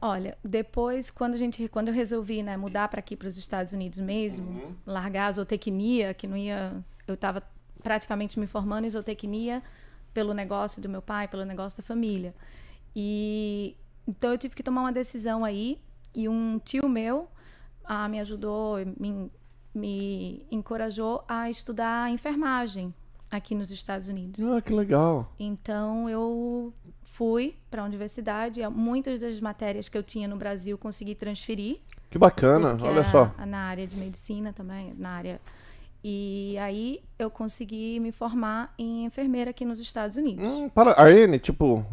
Olha, depois, quando eu resolvi, né, mudar para aqui, para os Estados Unidos mesmo, largar a zootecnia, que não ia... Eu estava praticamente me formando em zootecnia pelo negócio do meu pai, pelo negócio da família. E então eu tive que tomar uma decisão aí, e um tio meu me ajudou, me encorajou a estudar enfermagem aqui nos Estados Unidos. Ah, que legal. Então eu fui para a universidade, muitas das matérias que eu tinha no Brasil consegui transferir, Que bacana, porque olha só. na área de medicina também, na área. E aí eu consegui me formar em enfermeira aqui nos Estados Unidos. A N, tipo,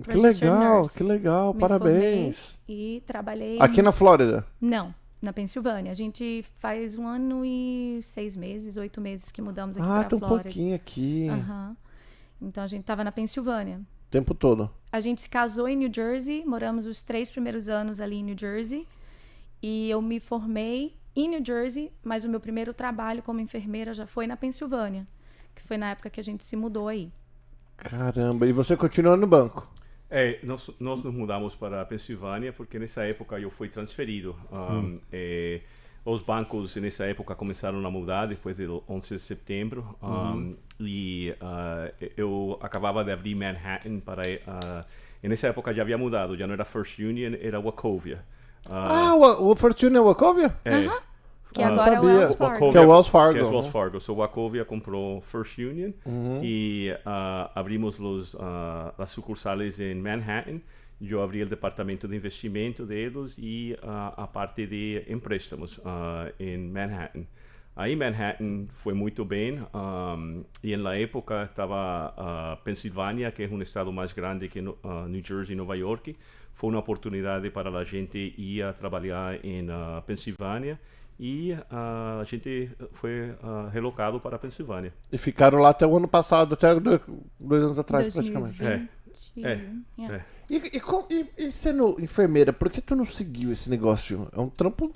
que Registered legal, nurse. que legal, Me parabéns. formei e trabalhei... Aqui na Flórida? Não, na Pensilvânia. A gente faz 1 ano e 6 meses, 8 meses que mudamos aqui para a tem um Flórida. pouquinho aqui. Então a gente estava na Pensilvânia. O tempo todo. A gente se casou em New Jersey, moramos os 3 primeiros anos ali em New Jersey. E eu me formei em New Jersey, mas o meu primeiro trabalho como enfermeira já foi na Pensilvânia, que foi na época que a gente se mudou aí. Caramba, e você continua no banco? Nós nos mudamos para a Pensilvânia porque nessa época eu fui transferido. Os bancos nessa época começaram a mudar depois do 11 de setembro. E eu acabava de abrir Manhattan para... e nessa época já havia mudado, já não era First Union, era Wachovia. O Fortune é Wachovia? Que agora é o sabia. Wells Fargo. Que é o Wells Fargo. Que é o Wells Fargo. So, Wachovia comprou First Union e abrimos as sucursales em Manhattan. Eu abri o departamento de investimento deles e a parte de empréstimos em Manhattan. Aí Manhattan foi muito bem e na época estava Pensilvânia, que é um estado mais grande que New Jersey e Nova York. Foi uma oportunidade para a gente ir a trabalhar em Pensilvânia e a gente foi relocado para a Pensilvânia. E ficaram lá até o ano passado, até 2 anos atrás 2020. praticamente. Yeah. E sendo enfermeira, por que tu não seguiu esse negócio? É um trampo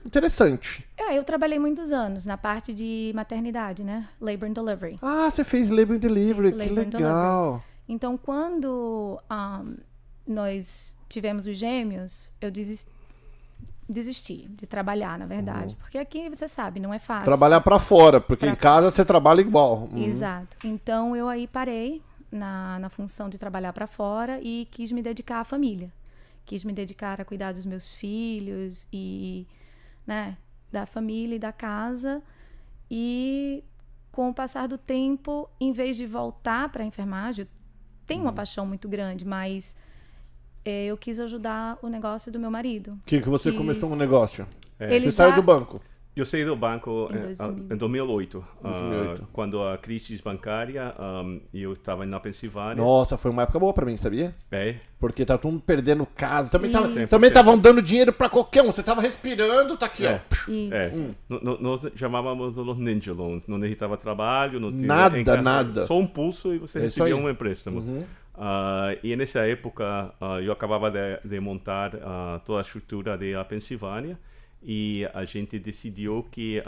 interessante. Eu trabalhei muitos anos na parte de maternidade, né? Labor and Delivery. Você fez Labor and Delivery, Fiz que Labor and legal. Então, quando nós tivemos os gêmeos, eu desisti de trabalhar, na verdade. Porque aqui, você sabe, não é fácil. Trabalhar pra fora, porque em casa você trabalha igual. Exato. Então, eu aí parei na função de trabalhar para fora e quis me dedicar à família. Quis me dedicar a cuidar dos meus filhos e, né, da família e da casa. E com o passar do tempo, em vez de voltar para a enfermagem, eu tenho uma paixão muito grande, mas eu quis ajudar o negócio do meu marido. Que você começou um negócio? Ele Você saiu do banco? Eu saí do banco Em em 2008, 2008. quando a crise bancária, eu estava na Pensilvânia. Nossa, foi uma época boa pra mim, sabia? Porque tava todo mundo perdendo casa. Também estavam dando dinheiro pra qualquer um. Você tava respirando, tá aqui, ó. Isso. Nós chamávamos os ninja loans. Não necessitava trabalho, não tinha nada. Só um pulso e você recebia um empréstimo. E nessa época eu acabava de montar toda a estrutura da Pensilvânia. E a gente decidiu que...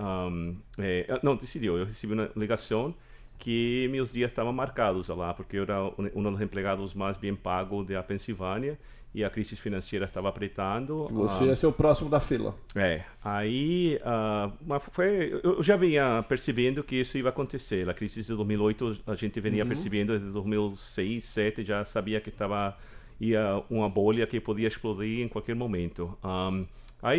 eu recebi uma ligação que meus dias estavam marcados lá, porque eu era um dos empregados mais bem pagos da Pensilvânia e a crise financeira estava apertando. Você ia ser o próximo da fila. Aí eu já vinha percebendo que isso ia acontecer. A crise de 2008 a gente vinha percebendo desde 2006, 2007, já sabia que ia uma bolha que podia explodir em qualquer momento.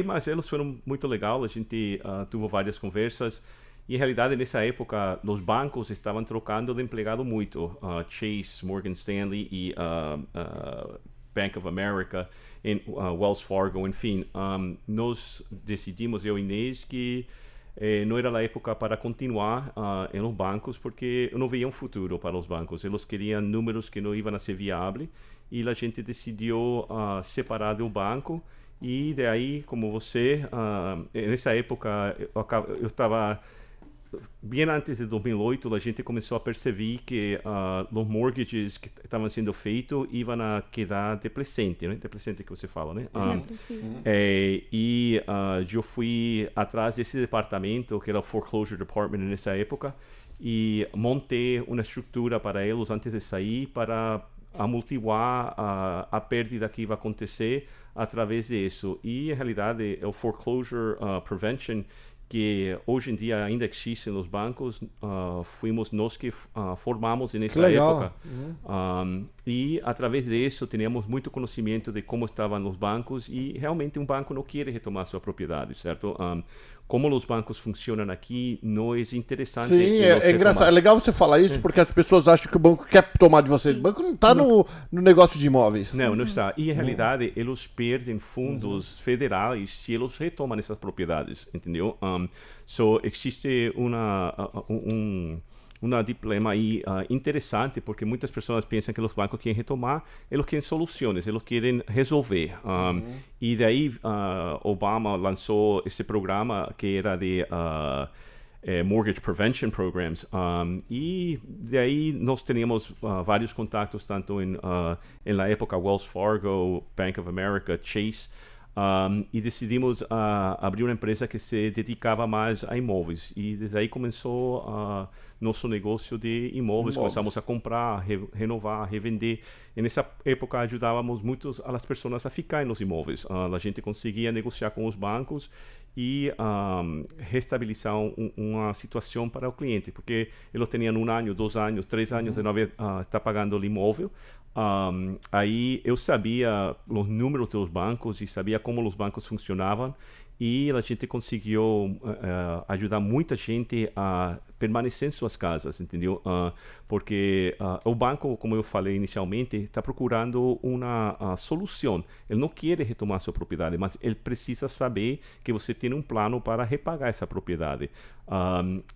Mas eles foram muito legais, a gente teve várias conversas e, em realidade, nessa época, os bancos estavam trocando de empregado muito. Chase, Morgan Stanley e Bank of America, Wells Fargo, enfim. Nós decidimos, eu e Inês, que não era a época para continuar nos bancos, porque eu não via um futuro para os bancos. Eles queriam números que não iam a ser viáveis e a gente decidiu separar do banco. E daí, como você, nessa época, eu estava, bem antes de 2008, a gente começou a perceber que os mortgages que estavam sendo feitos iam a quedar depreciente, né? Depreciente que você fala, né? E eu fui atrás desse departamento, que era o Foreclosure Department nessa época, e montei uma estrutura para eles antes de sair, para amortiguar a perda que vai acontecer através disso. E, em realidade, o foreclosure prevention, que hoje em dia ainda existe nos bancos, fomos nós que formamos nessa época. E, através disso, tínhamos muito conhecimento de como estavam os bancos e, realmente, um banco não quer retomar sua propriedade, certo? Como os bancos funcionam aqui, não é interessante. Sim, é engraçado. É legal você falar isso, porque as pessoas acham que o banco quer tomar de você. O banco não está no negócio de imóveis. Não está. E, em realidade, eles perdem fundos federais se eles retomam essas propriedades, entendeu? Existe um dilema aí interessante, porque muitas pessoas pensam que os bancos querem retomar, eles querem soluções, eles querem resolver. E daí Obama lançou esse programa que era de Mortgage Prevention Programs. E daí nós teníamos vários contatos, tanto na época Wells Fargo, Bank of America, Chase, e decidimos abrir uma empresa que se dedicava mais a imóveis. E desde aí começou nosso negócio de imóveis. Começamos a comprar, renovar, revender. E nessa época ajudávamos muito as pessoas a ficar nos imóveis. A gente conseguia negociar com os bancos e restabelecer uma situação para o cliente, porque eles tinham 1 ano, 2 anos, 3 anos de não estar pagando o imóvel. Aí eu sabia os números dos bancos e sabia como os bancos funcionavam, e a gente conseguiu ajudar muita gente a permanecer em suas casas, entendeu? Porque o banco, como eu falei inicialmente, está procurando uma solução. Ele não quer retomar sua propriedade, mas ele precisa saber que você tem um plano para repagar essa propriedade.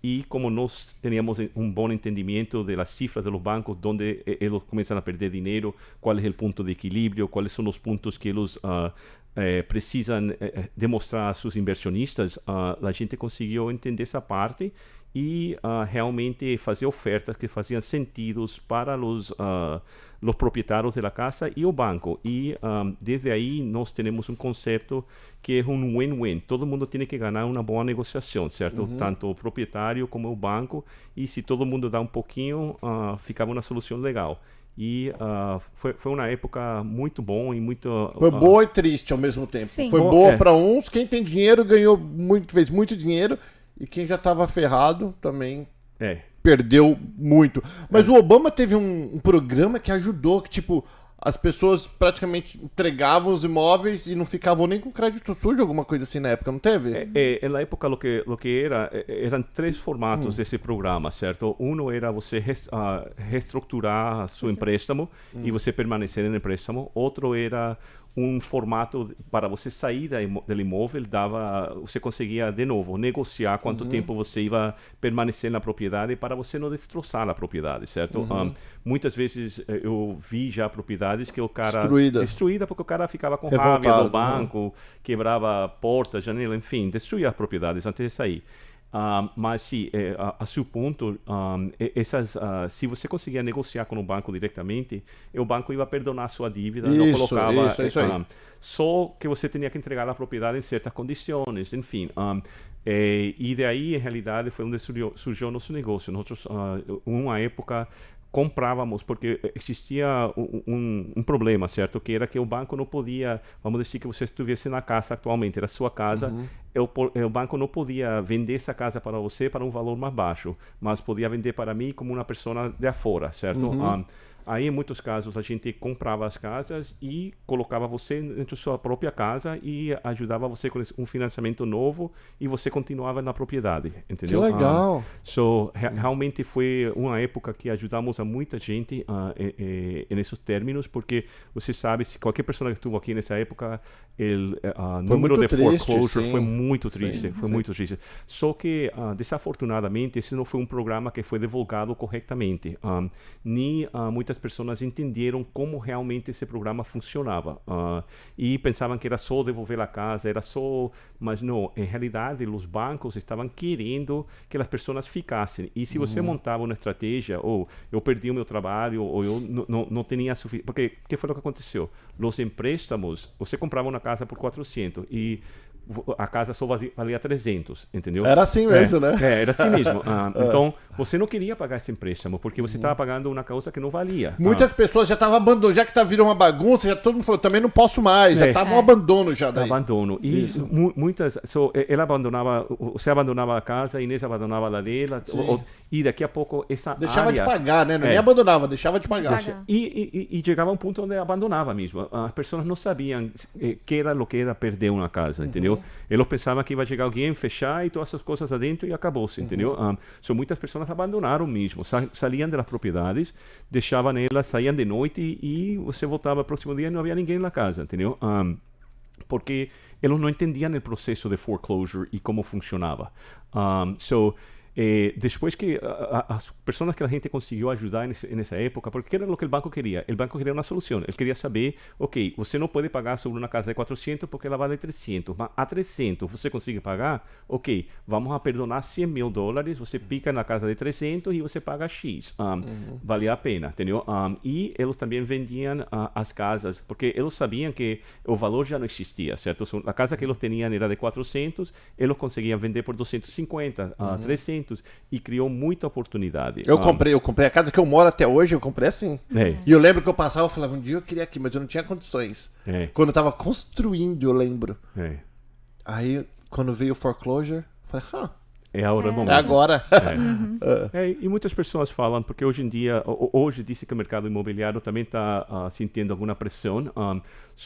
E como nós teníamos um bom entendimento das cifras dos bancos, onde eles começam a perder dinheiro, qual é o ponto de equilíbrio, quais são os pontos que eles precisam demonstrar a seus inversionistas, a gente conseguiu entender essa parte e realmente fazer ofertas que faziam sentido para os proprietários da casa e o banco. E desde aí nós temos um conceito que é um win-win. Todo mundo tem que ganhar uma boa negociação, certo? Tanto o proprietário como o banco. E se todo mundo dá um pouquinho, ficava uma solução legal. E foi uma época muito bom e muito... Foi boa e triste ao mesmo tempo. Sim. Foi boa para uns, quem tem dinheiro ganhou fez muito dinheiro, e quem já estava ferrado também perdeu muito. Mas o Obama teve um programa que ajudou, que tipo, as pessoas praticamente entregavam os imóveis e não ficavam nem com crédito sujo, alguma coisa assim na época, não teve? Na época, o que eram 3 formatos desse programa, certo? Um era você reestruturar seu empréstamo e você permanecer no empréstamo. Outro era um formato para você sair do imóvel, você conseguia de novo negociar quanto tempo você ia permanecer na propriedade para você não destroçar a propriedade, certo? Muitas vezes eu vi já propriedades que o cara... Destruída porque o cara ficava com raiva do banco, quebrava porta, janela, enfim, destruía as propriedades antes de sair. Mas sim, a seu ponto, se você conseguia negociar com o banco diretamente, o banco ia perdonar sua dívida, não colocava só que você tinha que entregar a propriedade em certas condições, enfim. E daí, em realidade, foi onde surgiu o nosso negócio. Nós, uma época, comprávamos, porque existia um problema, certo? Que era que o banco não podia, vamos dizer que você estivesse na casa atualmente, era sua casa, o banco não podia vender essa casa para você para um valor mais baixo, mas podia vender para mim como uma pessoa de fora, certo? Aí, em muitos casos, a gente comprava as casas e colocava você dentro da sua própria casa e ajudava você com um financiamento novo e você continuava na propriedade, entendeu? Que legal! Realmente foi uma época que ajudamos a muita gente nesses términos, porque você sabe, se qualquer pessoa que estuvo aqui nessa época, o número de foreclosure foi muito triste, muito triste. Só que, desafortunadamente, esse não foi um programa que foi divulgado corretamente. Nem muitas pessoas entenderam como realmente esse programa funcionava e pensavam que era só devolver a casa, mas não, em realidade os bancos estavam querendo que as pessoas ficassem, e se você montava uma estratégia, ou eu perdi o meu trabalho, ou eu não tinha suficiente, porque o que foi o que aconteceu? Os empréstimos, você comprava uma casa por 400 e a casa só valia 300, entendeu? Era assim mesmo, né? Era assim mesmo. Então, você não queria pagar esse empréstimo, porque você estava pagando uma causa que não valia. Muitas pessoas já estavam abandonando, já que virou uma bagunça, já todo mundo falou, também não posso mais, já estava um abandono já daí. Abandono. E muitas, você abandonava a casa, Inês abandonava a dela, e daqui a pouco essa deixava área... de pagar, né? Não nem abandonava, deixava de pagar. E chegava um ponto onde abandonava mesmo. As pessoas não sabiam que era o que era perder uma casa, entendeu? Eles pensavam que ia chegar alguém, fechar e todas essas coisas adentro e acabou-se, entendeu? Muitas pessoas abandonaram mesmo, saíam das propriedades, deixavam elas, saíam de noite e você voltava no próximo dia e não havia ninguém na casa, entendeu? Porque eles não entendiam o processo de foreclosure e como funcionava. Depois que as pessoas que a gente conseguiu ajudar nessa época, porque era o que o banco queria. O banco queria uma solução. Ele queria saber, ok, você não pode pagar sobre uma casa de 400 porque ela vale 300, mas a 300 você consegue pagar? Ok, vamos a perdonar $100,000, você pica na casa de 300 e você paga X. Valia a pena, entendeu? E eles também vendiam as casas, porque eles sabiam que o valor já não existia, certo? A casa que eles tinham era de 400, eles conseguiam vender por 250, 300, e criou muita oportunidade. Eu comprei a casa que eu moro até hoje, eu comprei assim. E eu lembro que eu passava e falava, um dia eu queria aqui, mas eu não tinha condições. Quando eu tava construindo, eu lembro. Aí, quando veio o foreclosure, eu falei, é a hora do momento. É agora. E muitas pessoas falam, porque hoje em dia, disse que o mercado imobiliário também está sentindo alguma pressão.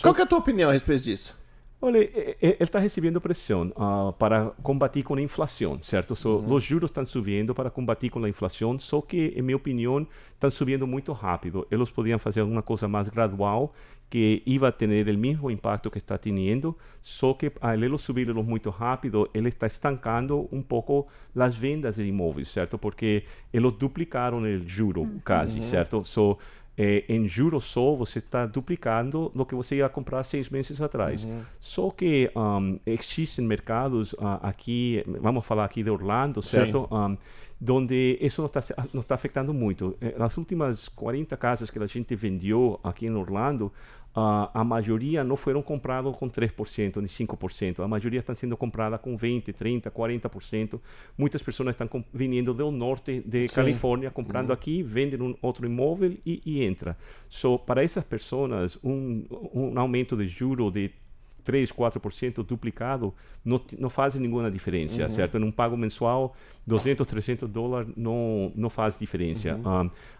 Qual que é a tua opinião a respeito disso? Olha, ele está recebendo pressão para combater com a inflação, certo? Os juros estão subindo para combater com a inflação, só que, em minha opinião, estão subindo muito rápido. Eles podiam fazer alguma coisa mais gradual, que ia ter o mesmo impacto que está tendo, só que ao eles subirem muito rápido, ele está estancando um pouco as vendas de imóveis, certo? Porque eles duplicaram o juro, quase, certo? Em juros só, você está duplicando o que você ia comprar 6 meses atrás. Só que existem mercados aqui, vamos falar aqui de Orlando, certo? Onde isso não está afetando muito. Nas últimas 40 casas que a gente vendeu aqui em Orlando, a maioria não foram compradas com 3%, nem 5%. A maioria está sendo comprada com 20%, 30%, 40%. Muitas pessoas estão vindo do norte de Califórnia, comprando aqui, vendem um outro imóvel e entra. Para essas pessoas, um aumento de juro de 3%, 4% duplicado não faz nenhuma diferença, certo? Num pago mensual, $200, $300 não faz diferença.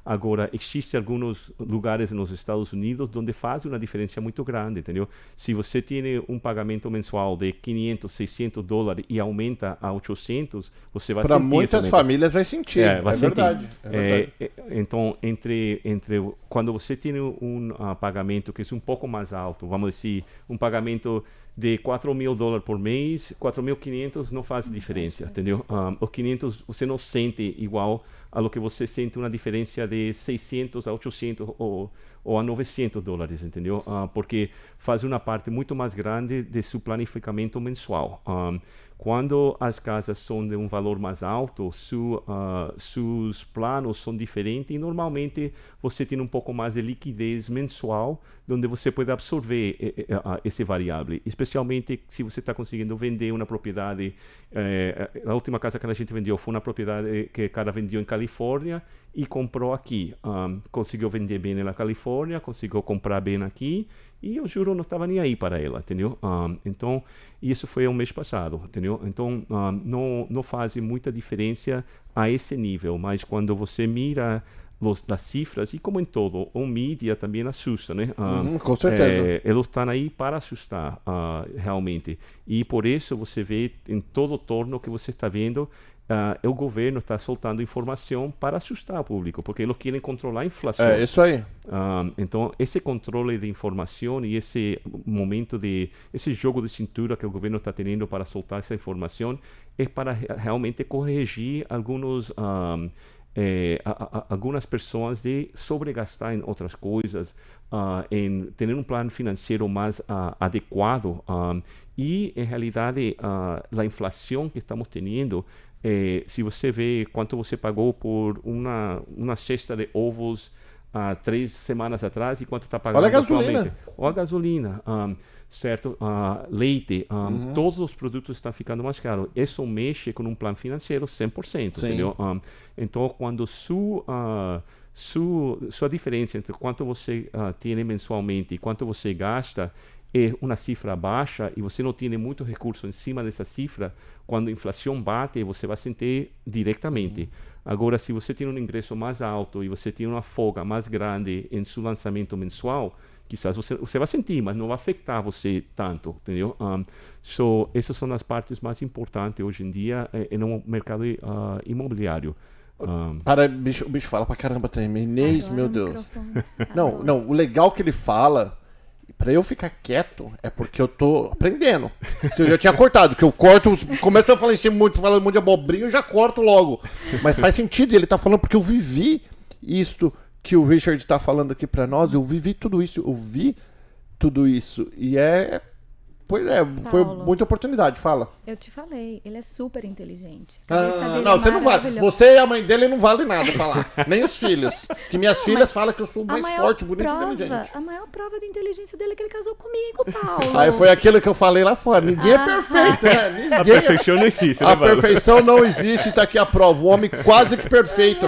Agora, existem alguns lugares nos Estados Unidos onde faz uma diferença muito grande, entendeu? Se você tem um pagamento mensual de $500, $600 e aumenta a 800, você vai sentir. Para muitas famílias vai sentir, é verdade. Então, entre quando você tem um pagamento que é um pouco mais alto, vamos dizer, um pagamento de $4.000 por mês, 4.500 não faz diferença, entendeu? Os 500 você não sente igual a lo que você sente uma diferença de 600 a 800 ou a $900, entendeu? Porque faz uma parte muito mais grande de seu planificamento mensual. Quando as casas são de um valor mais alto, seus planos são diferentes e normalmente você tem um pouco mais de liquidez mensual, onde você pode absorver esse variável, especialmente se você está conseguindo vender uma propriedade. A última casa que a gente vendeu foi uma propriedade que o cara vendeu em Califórnia e comprou aqui. Conseguiu vender bem na Califórnia, conseguiu comprar bem aqui e o juro não estava nem aí para ela, entendeu? Então, isso foi o mês passado, entendeu? Então, não faz muita diferença a esse nível, mas quando você mira das cifras, e como em todo, o mídia também assusta, né? Com certeza. Eles estão aí para assustar, realmente. E por isso você vê em todo o torno que você está vendo, o governo está soltando informação para assustar o público, porque eles querem controlar a inflação. É isso aí. Então, esse controle de informação e esse momento esse jogo de cintura que o governo está tendo para soltar essa informação é para realmente corrigir algumas pessoas de sobregastar em outras coisas, em ter um plano financeiro mais adequado. E, em realidade, a inflação que estamos tendo, se você vê quanto você pagou por uma cesta de ovos 3 semanas atrás e quanto está pagando atualmente. Olha a gasolina. certo? Leite, todos os produtos estão ficando mais caros. Isso mexe com um plano financeiro 100%, entendeu? Então, quando sua diferença entre quanto você tem mensalmente e quanto você gasta é uma cifra baixa e você não tem muito recurso em cima dessa cifra, quando a inflação bate, você vai sentir diretamente. Agora, se você tem um ingresso mais alto e você tem uma folga mais grande em seu lançamento mensual, quizás você vai sentir, mas não vai afetar você tanto, entendeu? Essas são as partes mais importantes hoje em dia no mercado imobiliário. O bicho fala pra caramba também. Inês, meu Deus. Não, o legal que ele fala, pra eu ficar quieto, é porque eu tô aprendendo. Se eu já tinha cortado, que eu corto, começa a falar falando um monte de abobrinha, eu já corto logo. Mas faz sentido, ele tá falando porque eu vivi isto que o Richard tá falando aqui pra nós, eu vivi tudo isso, e pois é, Paulo, foi muita oportunidade, fala. Eu te falei, ele é super inteligente. Não, você não vale. Você e a mãe dele não vale nada falar. Nem os filhos. Que minhas filhas falam que eu sou mais forte, bonito e inteligente. A maior prova de inteligência dele é que ele casou comigo, Paulo. Aí foi aquilo que eu falei lá fora. Ninguém é perfeito, né? Ninguém a perfeição não existe, né, A perfeição não existe, tá aqui a prova. O homem quase que perfeito.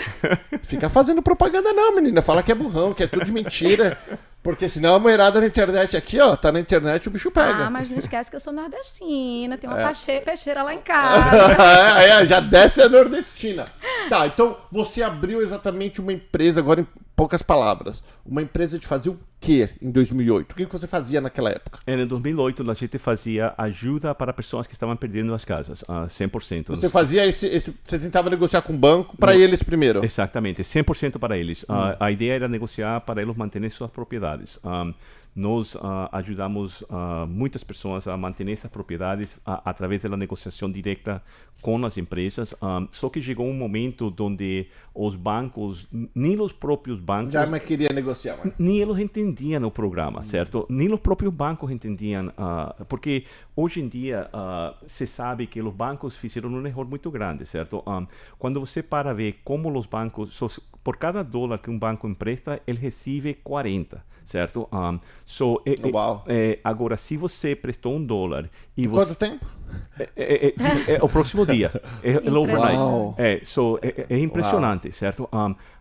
Fica fazendo propaganda não, menina. Fala que é burrão, que é tudo de mentira. Porque senão a moerada na internet aqui, ó, tá na internet o bicho pega. Mas não esquece que eu sou nordestina, tem uma peixeira lá em casa. Já desce a nordestina. Tá, então você abriu exatamente uma empresa, agora em poucas palavras, uma empresa de fazer o quê em 2008? O que você fazia naquela época? Em 2008 a gente fazia ajuda para pessoas que estavam perdendo as casas, 100%. Você fazia você tentava negociar com o banco para eles primeiro? Exatamente, 100% para eles. A ideia era negociar para eles manterem suas propriedades. Nós ajudamos muitas pessoas a manter essas propriedades através da negociação direta com as empresas. Só que chegou um momento onde os bancos, nem os próprios bancos... Já não queria negociar, mano. Nem eles entendiam o programa, certo? Nem os próprios bancos entendiam. Porque hoje em dia se sabe que os bancos fizeram um erro muito grande, certo? Quando você para ver como os bancos... por cada dólar que um banco empresta, ele recebe 40, certo? Agora, se você prestou $1 e você... Quanto tempo? O próximo dia. É overnight. É impressionante, certo?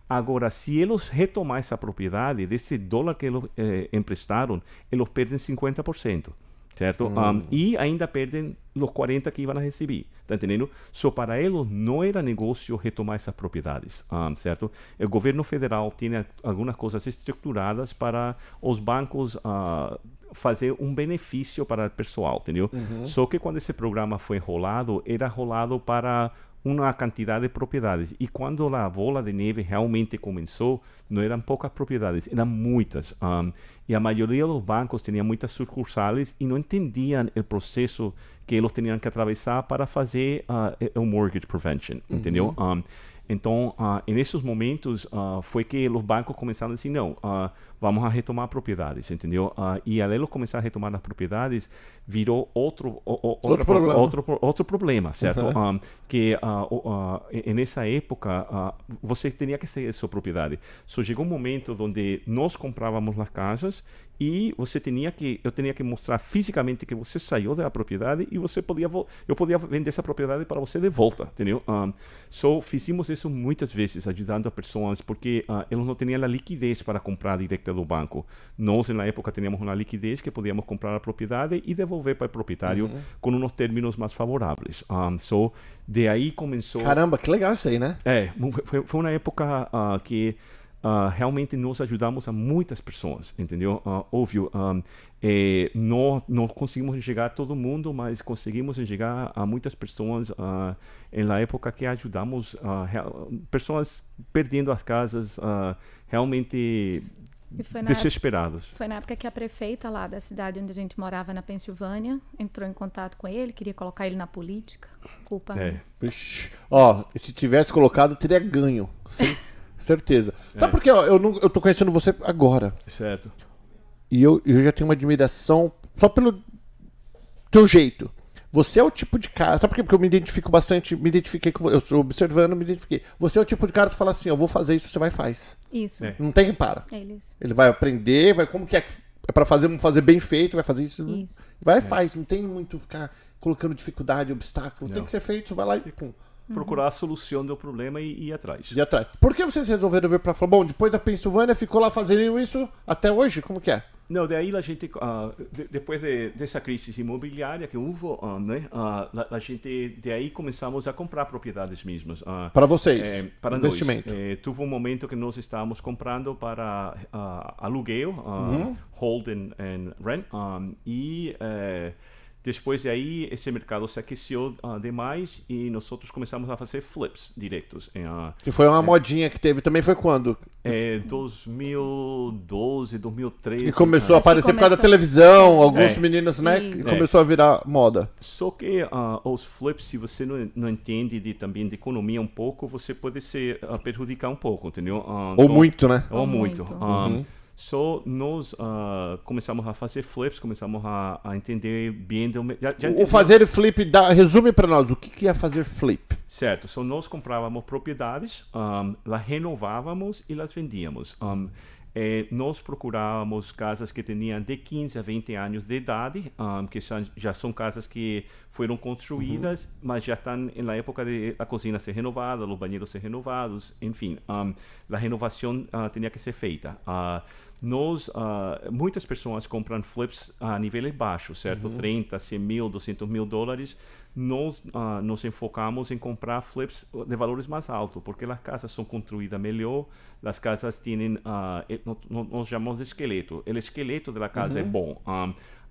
Agora, se eles retomarem essa propriedade, desse dólar que eles emprestaram, eles perdem 50%. Certo? E ainda perdem os 40 que iam a receber, tá entendendo? Para eles não era negócio retomar essas propriedades, certo? O governo federal tem algumas coisas estruturadas para os bancos fazer um benefício para o pessoal, entendeu? Só que quando esse programa foi rolado, era rolado para uma quantidade de propriedades. E quando a bola de neve realmente começou, não eram poucas propriedades, eram muitas. E a maioria dos bancos tinha muitas sucursales e não entendiam o processo que eles tinham que atravessar para fazer o mortgage prevention, entendeu? Então, nesses momentos, foi que os bancos começaram a dizer, não, vamos a retomar propriedades, entendeu? E ao eles começar a retomar as propriedades, virou outro problema, certo? Que nessa época, você tinha que ser sua propriedade. Só chegou um momento onde nós comprávamos as casas e eu tinha que mostrar fisicamente que você saiu da propriedade e eu podia vender essa propriedade para você de volta, entendeu? Fizemos isso muitas vezes, ajudando as pessoas, porque eles não tinham a liquidez para comprar direto do banco. Nós, na época, tínhamos uma liquidez que podíamos comprar a propriedade e devolver para o proprietário com uns termos mais favoráveis. De aí começou... Caramba, que legal isso aí, né? Foi uma época que realmente nós ajudamos a muitas pessoas, entendeu? Óbvio, não conseguimos chegar a todo mundo, mas conseguimos chegar a muitas pessoas na época que ajudamos pessoas perdendo as casas, realmente desesperados. Foi na época que a prefeita lá da cidade onde a gente morava, na Pensilvânia, entrou em contato com ele, queria colocar ele na política. Culpa minha. Se tivesse colocado, teria ganho. Sim. Certeza. Sabe por quê? Eu tô conhecendo você agora. Certo. E eu já tenho uma admiração só pelo teu jeito. Você é o tipo de cara... Sabe por quê? Porque eu me identifiquei com você. Eu estou observando, me identifiquei. Você é o tipo de cara que fala assim, eu vou fazer isso, você vai e faz. Isso. Não tem quem para. Ele vai aprender, como que é é pra fazer bem feito, vai fazer isso. Isso. Vai e faz, não tem muito ficar colocando dificuldade, obstáculo. Não. Tem que ser feito, vai lá e pum. Procurar a solução do problema e ir atrás. E atrás. Por que vocês resolveram vir pra Flórida? Bom, depois da Pensilvânia, ficou lá fazendo isso até hoje? Como que é? Não, daí a gente, depois dessa crise imobiliária que houve, né, a gente, daí começamos a comprar propriedades mesmas. Para vocês, para investimento. Nós. Teve um momento que nós estávamos comprando para aluguel, hold and rent, e depois de aí esse mercado se aqueceu demais e nós outros começamos a fazer flips diretos. Que foi uma modinha que teve também, foi quando? 2012, 2013. E começou a aparecer por causa da televisão, alguns meninos, né? E começou a virar moda. Só que os flips, se você não entende também de economia um pouco, você pode se perjudicar um pouco, entendeu? Ou então, muito, né? Ou muito. Só nós começamos a fazer flips, começamos a entender bem do O fazer flip, resume para nós, o que é fazer flip? Certo, só nós comprávamos propriedades, las renovávamos e las vendíamos. Nós procurávamos casas que tinham de 15 a 20 anos de idade, que já são casas que foram construídas, mas já estão na época de a cozinha ser renovada, os banheiros ser renovados, enfim, a renovação tinha que ser feita. Muitas pessoas compram flips a níveis baixos, certo? 30, 100 mil, 200 mil dólares. Nós nos enfocamos em comprar flips de valores mais altos, porque as casas são construídas melhor, as casas têm, nós chamamos de esqueleto. O esqueleto da casa é bom.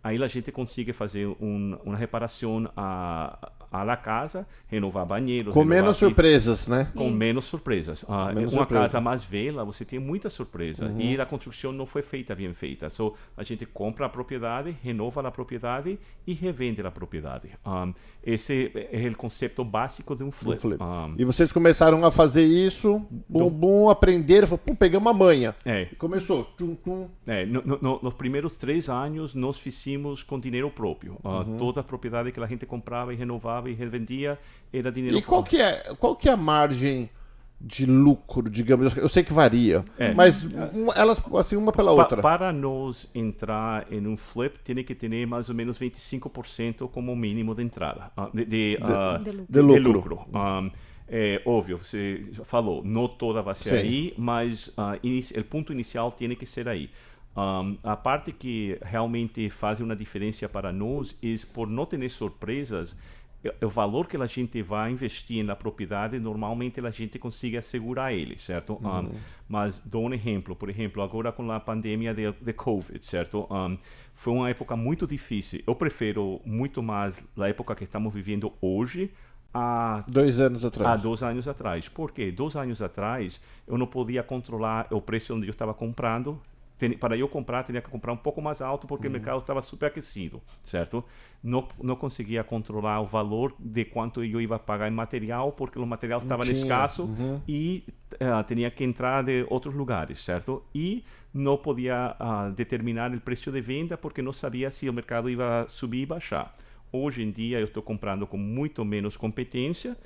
Aí a gente consegue fazer uma reparação à casa, renovar banheiros. Com menos surpresas, né? Com menos surpresas. Uma casa mais velha, você tem muita surpresa. E a construção não foi bem feita. Só a gente compra a propriedade, renova a propriedade e revende a propriedade. Esse é o conceito básico de um flip. E vocês começaram a fazer isso, aprenderam, pegamos uma manha. Começou. Nos primeiros 3 anos, nós fizemos com dinheiro próprio. Toda a propriedade que a gente comprava e renovava e revendia era dinheiro próprio. E qual que é a margem de lucro, digamos? Eu sei que varia, mas elas, assim, uma pela outra. Para nós entrar em um flip, tem que ter mais ou menos 25% como mínimo de entrada, de lucro. Óbvio, você falou, não toda vai ser aí, mas o ponto inicial tem que ser aí. A parte que realmente faz uma diferença para nós é por não ter surpresas. O valor que a gente vai investir na propriedade, normalmente a gente consegue assegurar ele, certo? Mas dou um exemplo, por exemplo, agora com a pandemia de Covid, certo? Foi uma época muito difícil. Eu prefiro muito mais a época que estamos vivendo hoje há 2 anos atrás. Há 2 anos atrás. Por quê? 2 anos atrás, eu não podia controlar o preço onde eu estava comprando. Para eu comprar, tinha que comprar um pouco mais alto porque o mercado estava superaquecido, certo? Não conseguia controlar o valor de quanto eu ia pagar em material porque o material estava escasso e tinha que entrar de outros lugares, certo? E não podia determinar o preço de venda porque não sabia se o mercado ia subir e baixar. Hoje em dia eu estou comprando com muito menos competência,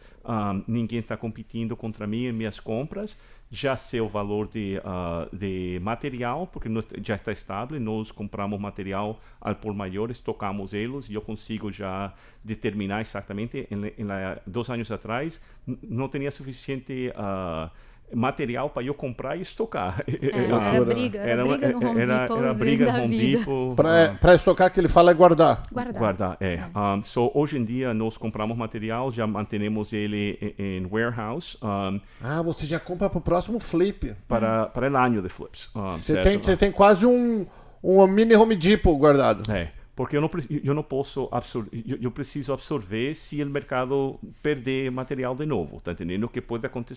ninguém está competindo contra mim em minhas compras, já sei o valor de material, porque já está estável, nós compramos material ao por maior, estocamos eles e eu consigo já determinar exatamente, 2 anos atrás, não tinha suficiente material para eu comprar e estocar. Era briga no Home Depot. Era briga no Home Depot. Para estocar, que ele fala é guardar. Guardar. Hoje em dia, nós compramos material, já mantemos ele em warehouse. Você já compra para o próximo flip. Para o ano de flips. Você tem quase um mini Home Depot guardado. Porque eu não posso absorver, eu preciso absorver se o mercado perder material de novo, tá entendendo? O que pode acontecer.